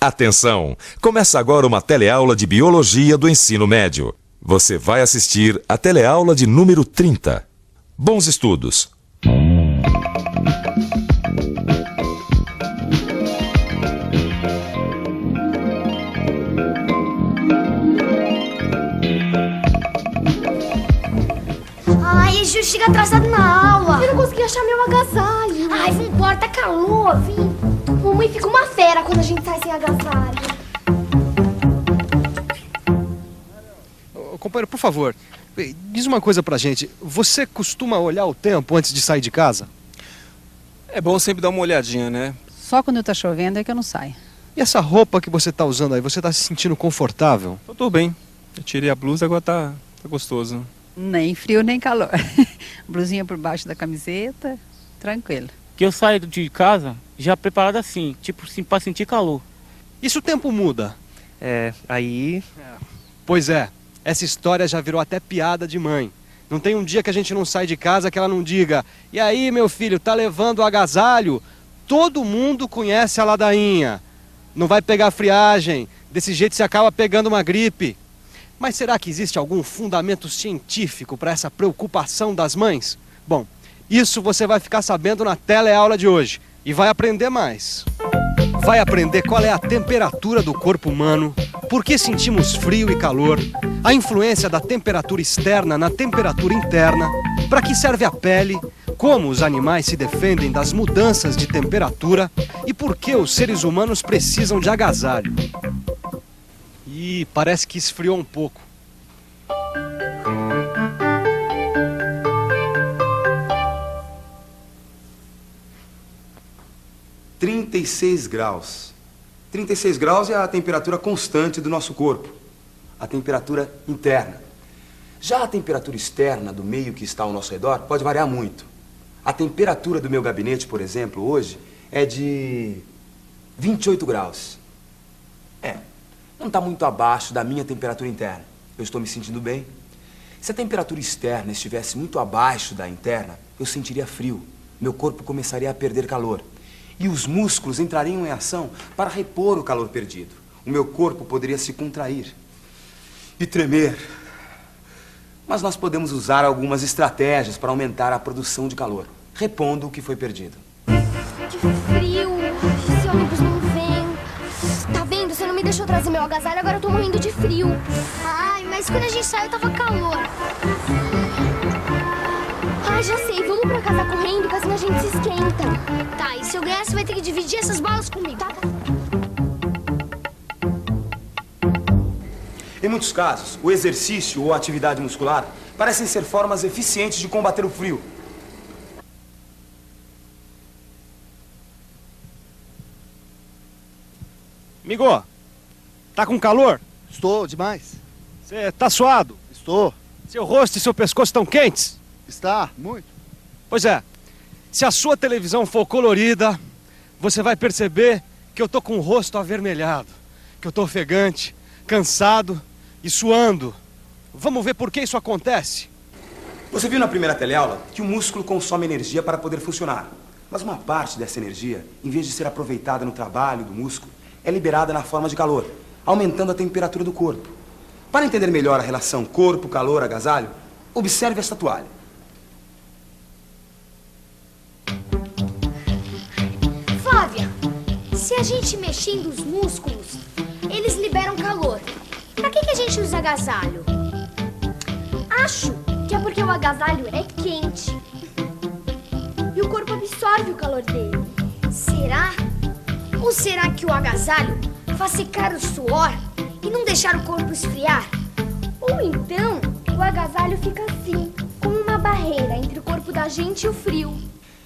Atenção! Começa agora uma teleaula de Biologia do Ensino Médio. Você vai assistir a teleaula de número 30. Bons estudos! Ai, a Ju chega atrasado na aula. Eu não consegui achar meu agasalho. Ai, vambora, tá calor, vem. Mamãe fica uma fera quando a gente sai sem agasalho. Companheiro, por favor, diz uma coisa pra gente. Você costuma olhar o tempo antes de sair de casa? É bom sempre dar uma olhadinha, né? Só quando tá chovendo é que eu não saio. E essa roupa que você tá usando aí, você tá se sentindo confortável? Eu tô bem. Eu tirei a blusa, agora tá gostoso. Nem frio, nem calor. Blusinha por baixo da camiseta, tranquilo. Que eu saio de casa já preparado assim, tipo assim, pra sentir calor. E se o tempo muda? Pois é, essa história já virou até piada de mãe. Não tem um dia que a gente não sai de casa que ela não diga: e aí, meu filho, tá levando o agasalho? Todo mundo conhece a ladainha. Não vai pegar friagem, desse jeito você acaba pegando uma gripe. Mas será que existe algum fundamento científico para essa preocupação das mães? Bom, isso você vai ficar sabendo na teleaula de hoje. E vai aprender mais. Vai aprender qual é a temperatura do corpo humano, por que sentimos frio e calor, a influência da temperatura externa na temperatura interna, para que serve a pele, como os animais se defendem das mudanças de temperatura e por que os seres humanos precisam de agasalho. Ih, parece que esfriou um pouco. (36 graus). 36 graus é a temperatura constante do nosso corpo, a temperatura interna. Já a temperatura externa do meio que está ao nosso redor pode variar muito. A temperatura do meu gabinete, por exemplo, hoje é de 28 graus. Não está muito abaixo da minha temperatura interna. Eu estou me sentindo bem. Se a temperatura externa estivesse muito abaixo da interna, eu sentiria frio. Meu corpo começaria a perder calor. E os músculos entrariam em ação para repor o calor perdido. O meu corpo poderia se contrair e tremer. Mas nós podemos usar algumas estratégias para aumentar a produção de calor, repondo o que foi perdido. Que frio. Esse ônibus não vem. Tá vendo? Você não me deixou trazer meu agasalho, agora eu tô morrendo de frio. Ai, mas quando a gente saiu tava calor. Ai, já sei. Vamos pra casa correndo, que assim a gente se esquenta. Tá, e se eu ganhar, você vai ter que dividir essas balas comigo. Tá. Em muitos casos, o exercício ou a atividade muscular parecem ser formas eficientes de combater o frio. Migo, tá com calor? Estou, demais. Você tá suado? Estou. Seu rosto e seu pescoço estão quentes? Está, muito. Pois é, se a sua televisão for colorida, você vai perceber que eu tô com o rosto avermelhado, que eu tô ofegante, cansado e suando. Vamos ver por que isso acontece? Você viu na primeira teleaula que o músculo consome energia para poder funcionar. Mas uma parte dessa energia, em vez de ser aproveitada no trabalho do músculo, é liberada na forma de calor, aumentando a temperatura do corpo. Para entender melhor a relação corpo, calor, agasalho, observe esta toalha. Flávia, se a gente mexendo os músculos, eles liberam calor. Pra que a gente usa agasalho? Acho que é porque o agasalho é quente. E o corpo absorve o calor dele. Será? Ou será que o agasalho faz secar o suor e não deixar o corpo esfriar? Ou então, o agasalho fica assim, como uma barreira entre o corpo da gente e o frio.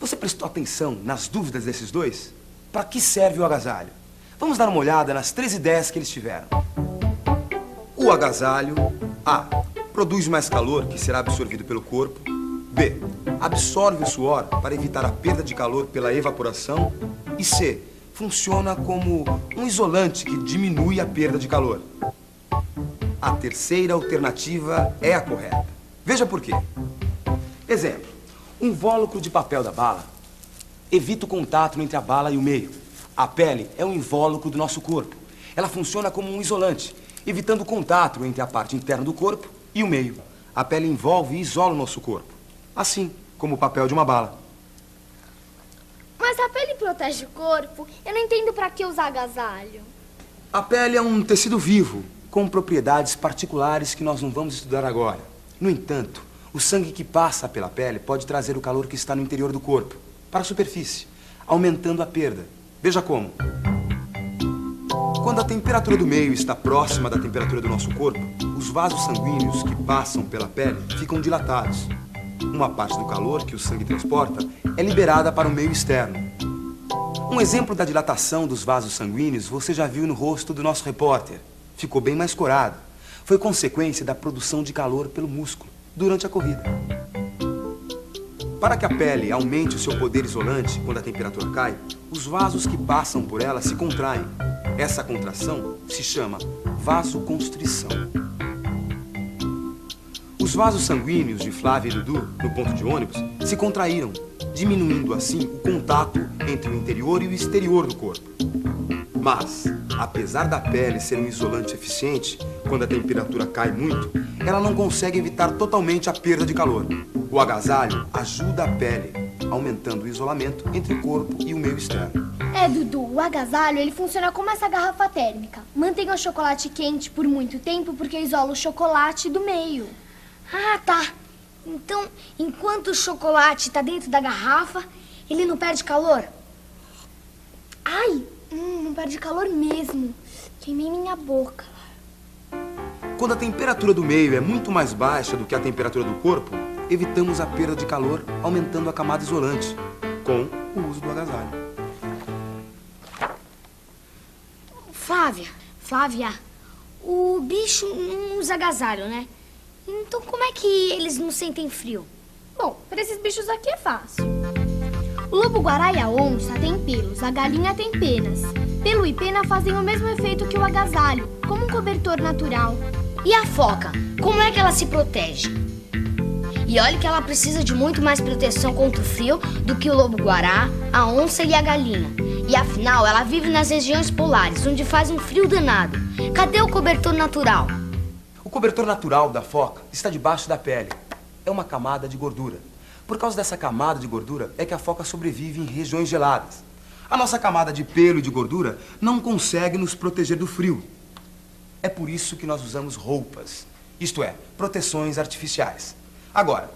Você prestou atenção nas dúvidas desses dois? Para que serve o agasalho? Vamos dar uma olhada nas 3 ideias que eles tiveram. O agasalho: A. Produz mais calor que será absorvido pelo corpo. B. Absorve o suor para evitar a perda de calor pela evaporação. E C. Funciona como um isolante que diminui a perda de calor. A terceira alternativa é a correta. Veja por quê. Exemplo: um invólucro de papel da bala evita o contato entre a bala e o meio. A pele é um invólucro do nosso corpo Ela funciona como um isolante, evitando o contato entre a parte interna do corpo e o meio. A pele envolve e isola o nosso corpo, assim como o papel de uma bala. Mas a pele protege o corpo. Eu não entendo pra que usar agasalho. A pele é um tecido vivo, com propriedades particulares que nós não vamos estudar agora. No entanto, o sangue que passa pela pele pode trazer o calor que está no interior do corpo para a superfície, aumentando a perda. Veja como. Quando a temperatura do meio está próxima da temperatura do nosso corpo, os vasos sanguíneos que passam pela pele ficam dilatados. Uma parte do calor que o sangue transporta é liberada para o meio externo. Um exemplo da dilatação dos vasos sanguíneos você já viu no rosto do nosso repórter. Ficou bem mais corado. Foi consequência da produção de calor pelo músculo durante a corrida. Para que a pele aumente o seu poder isolante quando a temperatura cai, os vasos que passam por ela se contraem. Essa contração se chama vasoconstrição. Os vasos sanguíneos de Flávia e Dudu, no ponto de ônibus, se contraíram, diminuindo assim o contato entre o interior e o exterior do corpo. Mas, apesar da pele ser um isolante eficiente, quando a temperatura cai muito, ela não consegue evitar totalmente a perda de calor. O agasalho ajuda a pele, aumentando o isolamento entre o corpo e o meio externo. Dudu, o agasalho, ele funciona como essa garrafa térmica. Mantém o chocolate quente por muito tempo porque isola o chocolate do meio. Ah, tá. Então, enquanto o chocolate está dentro da garrafa, ele não perde calor? Ai, não perde calor mesmo. Queimei minha boca. Quando a temperatura do meio é muito mais baixa do que a temperatura do corpo, evitamos a perda de calor, aumentando a camada isolante, com o uso do agasalho. Flávia, o bicho não usa agasalho, né? Então como é que eles não sentem frio? Bom, para esses bichos aqui é fácil. O lobo-guará e a onça têm pelos, a galinha tem penas. Pelo e pena fazem o mesmo efeito que o agasalho, como um cobertor natural. E a foca, como é que ela se protege? E olha que ela precisa de muito mais proteção contra o frio do que o lobo-guará, a onça e a galinha. E afinal, ela vive nas regiões polares, onde faz um frio danado. Cadê o cobertor natural? O cobertor natural da foca está debaixo da pele. É uma camada de gordura. Por causa dessa camada de gordura é que a foca sobrevive em regiões geladas. A nossa camada de pelo e de gordura não consegue nos proteger do frio. É por isso que nós usamos roupas, isto é, proteções artificiais. Agora,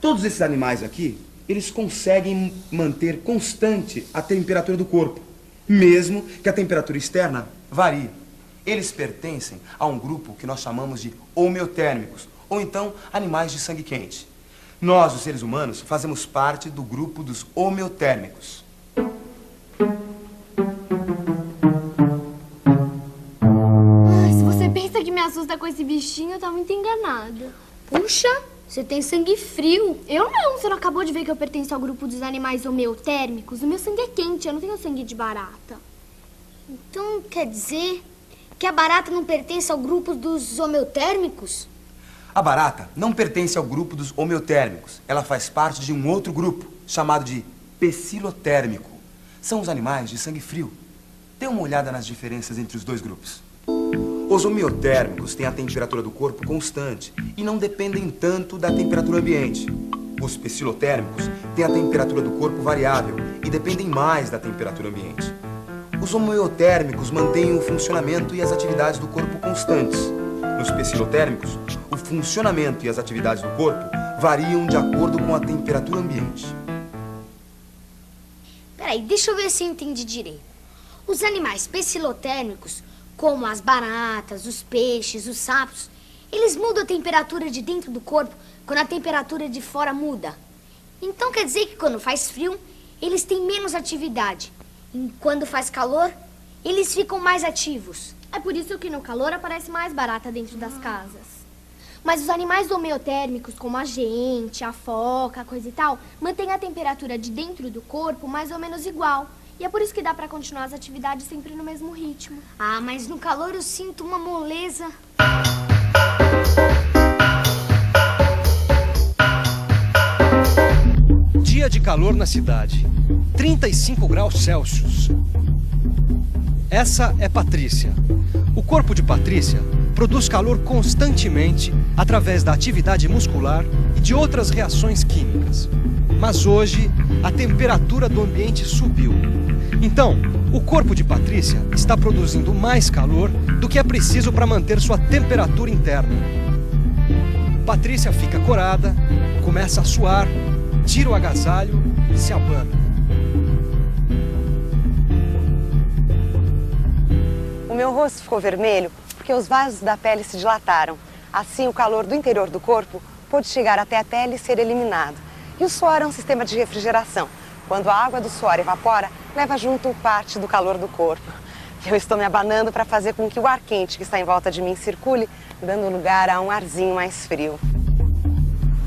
todos esses animais aqui, eles conseguem manter constante a temperatura do corpo, mesmo que a temperatura externa varie. Eles pertencem a um grupo que nós chamamos de homeotérmicos, ou então animais de sangue quente. Nós, os seres humanos, fazemos parte do grupo dos homeotérmicos. Se você pensa que me assusta com esse bichinho, tá muito enganada. Puxa, você tem sangue frio. Eu não, você não acabou de ver que eu pertenço ao grupo dos animais homeotérmicos? O meu sangue é quente, eu não tenho sangue de barata. Então quer dizer que a barata não pertence ao grupo dos homeotérmicos? A barata não pertence ao grupo dos homeotérmicos. Ela faz parte de um outro grupo, chamado de pecilotérmico. São os animais de sangue frio. Dê uma olhada nas diferenças entre os dois grupos. Os homeotérmicos têm a temperatura do corpo constante e não dependem tanto da temperatura ambiente. Os pecilotérmicos têm a temperatura do corpo variável e dependem mais da temperatura ambiente. Os homeotérmicos mantêm o funcionamento e as atividades do corpo constantes. Nos pecilotérmicos, o funcionamento e as atividades do corpo variam de acordo com a temperatura ambiente. Peraí, deixa eu ver se eu entendi direito. Os animais pecilotérmicos, como as baratas, os peixes, os sapos, eles mudam a temperatura de dentro do corpo quando a temperatura de fora muda. Então quer dizer que quando faz frio, eles têm menos atividade. E quando faz calor, eles ficam mais ativos. É por isso que no calor aparece mais barata dentro das casas. Mas os animais homeotérmicos, como a gente, a foca, coisa e tal, mantêm a temperatura de dentro do corpo mais ou menos igual. E é por isso que dá pra continuar as atividades sempre no mesmo ritmo. Ah, mas no calor eu sinto uma moleza. Dia de calor na cidade. 35 graus Celsius. Essa é Patrícia. corpo de Patrícia produz calor constantemente através da atividade muscular e de outras reações químicas. Mas hoje, a temperatura do ambiente subiu. Então, o corpo de Patrícia está produzindo mais calor do que é preciso para manter sua temperatura interna. Patrícia fica corada, começa a suar, tira o agasalho e se abana. O meu rosto ficou vermelho porque os vasos da pele se dilataram. Assim, o calor do interior do corpo pôde chegar até a pele e ser eliminado. E o suor é um sistema de refrigeração. Quando a água do suor evapora, leva junto parte do calor do corpo. Eu estou me abanando para fazer com que o ar quente que está em volta de mim circule, dando lugar a um arzinho mais frio.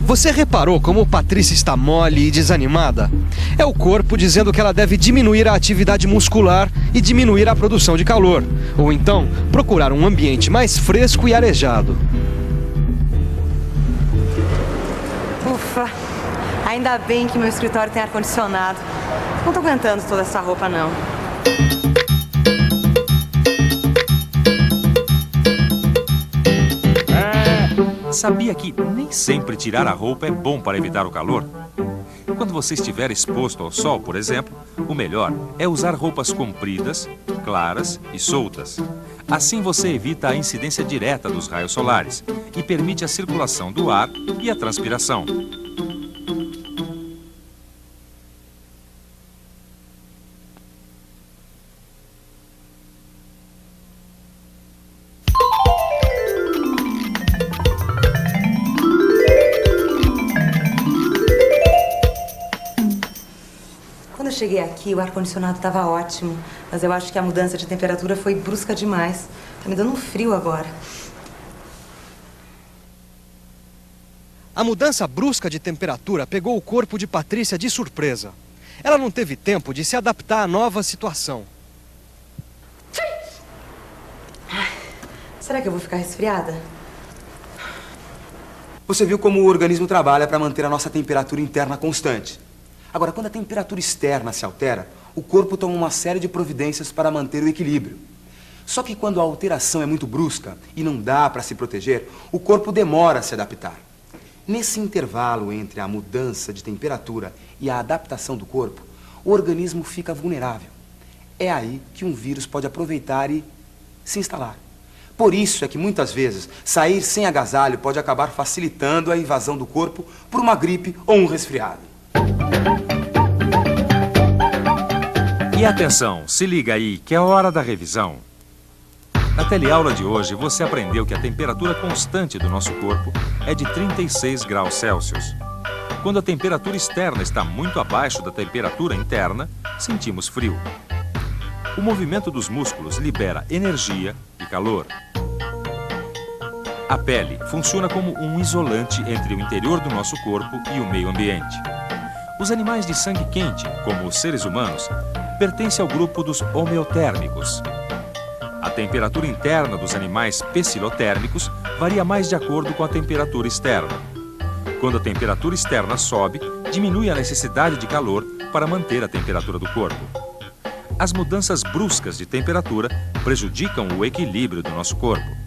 Você reparou como Patrícia está mole e desanimada? É o corpo dizendo que ela deve diminuir a atividade muscular e diminuir a produção de calor. Ou então, procurar um ambiente mais fresco e arejado. Ufa, ainda bem que meu escritório tem ar-condicionado. Não tô aguentando toda essa roupa, não. Sabia que nem sempre tirar a roupa é bom para evitar o calor? Quando você estiver exposto ao sol, por exemplo, o melhor é usar roupas compridas, claras e soltas. Assim você evita a incidência direta dos raios solares e permite a circulação do ar e a transpiração. Quando eu cheguei aqui, o ar-condicionado estava ótimo, mas eu acho que a mudança de temperatura foi brusca demais. Tá me dando um frio agora. A mudança brusca de temperatura pegou o corpo de Patrícia de surpresa. Ela não teve tempo de se adaptar à nova situação. Será que eu vou ficar resfriada? Você viu como o organismo trabalha para manter a nossa temperatura interna constante. Agora, quando a temperatura externa se altera, o corpo toma uma série de providências para manter o equilíbrio. Só que quando a alteração é muito brusca e não dá para se proteger, o corpo demora a se adaptar. Nesse intervalo entre a mudança de temperatura e a adaptação do corpo, o organismo fica vulnerável. É aí que um vírus pode aproveitar e se instalar. Por isso é que muitas vezes sair sem agasalho pode acabar facilitando a invasão do corpo por uma gripe ou um resfriado. E atenção, se liga aí que é hora da revisão. Na teleaula de hoje você aprendeu que a temperatura constante do nosso corpo é de 36 graus Celsius. Quando a temperatura externa está muito abaixo da temperatura interna, sentimos frio. O movimento dos músculos libera energia e calor. A pele funciona como um isolante entre o interior do nosso corpo e o meio ambiente. Os animais de sangue quente, como os seres humanos, pertencem ao grupo dos homeotérmicos. A temperatura interna dos animais pecilotérmicos varia mais de acordo com a temperatura externa. Quando a temperatura externa sobe, diminui a necessidade de calor para manter a temperatura do corpo. As mudanças bruscas de temperatura prejudicam o equilíbrio do nosso corpo.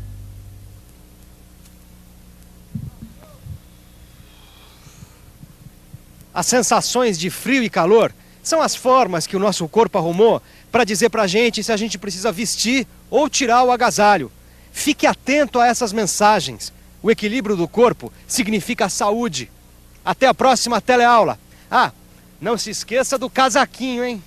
As sensações de frio e calor são as formas que o nosso corpo arrumou para dizer pra gente se a gente precisa vestir ou tirar o agasalho. Fique atento a essas mensagens. O equilíbrio do corpo significa saúde. Até a próxima teleaula. Ah, não se esqueça do casaquinho, hein?